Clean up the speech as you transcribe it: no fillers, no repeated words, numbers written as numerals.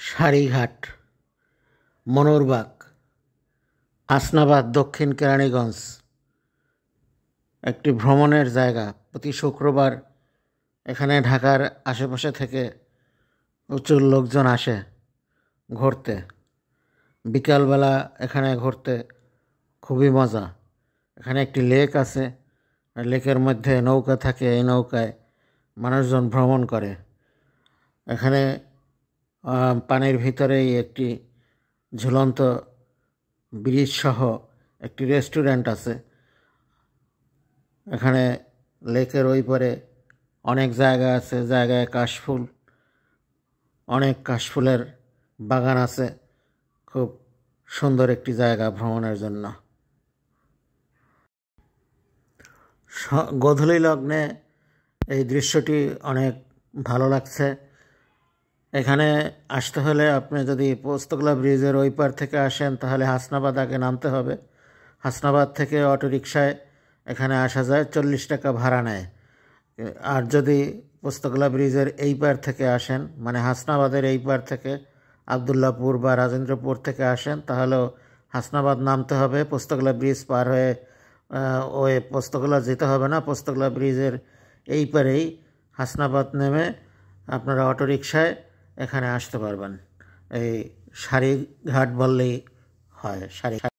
সারিঘাট, মনুরবাগ, হাসনাবাদ, দক্ষিণ কেরানীগঞ্জ একটি ভ্রমণের জায়গা। প্রতি শুক্রবার এখানে ঢাকার আশেপাশে থেকে প্রচুর লোকজন আসে ঘুরতে। বিকালবেলা এখানে ঘুরতে খুবই মজা। এখানে একটি লেক আছে, লেকের মধ্যে নৌকা থাকে, এই নৌকায় মানুষজন ভ্রমণ করে। এখানে পানির ভিতরেই একটি ঝুলন্ত ব্রিজ সহ একটি রেস্টুরেন্ট আছে। এখানে লেকের ওই পারে অনেক জায়গা আছে, জায়গায় কাশফুল, অনেক কাশফুলের বাগান আছে। খুব সুন্দর একটি জায়গা ভ্রমণের জন্য। গোধূলি লগ্নে এই দৃশ্যটি অনেক ভালো লাগছে। এখানে আসতে হলে আপনি যদি পোস্তগোলা ব্রিজের ওই পার থেকে আসেন তাহলে হাসনাবাদ আগে নামতে হবে। হাসনাবাদ থেকে অটোরিকশায় এখানে আসা যায়, 40 টাকা ভাড়া নেয়। আর যদি পোস্তগোলা ব্রিজের এই পার থেকে আসেন, মানে হাসনাবাদের এই পার থেকে আবদুল্লাপুর বা রাজেন্দ্রপুর থেকে আসেন, তাহলেও হাসনাবাদ নামতে হবে। পোস্তগোলা ব্রিজ পার হয়ে ওই পোস্তগোলা যেতে হবে না, পোস্তগোলা ব্রিজের এই পারেই হাসনাবাদ নেমে আপনারা অটোরিকশায় এখানে আসতে পারবেন। এই সারিঘাট বললেই হয়।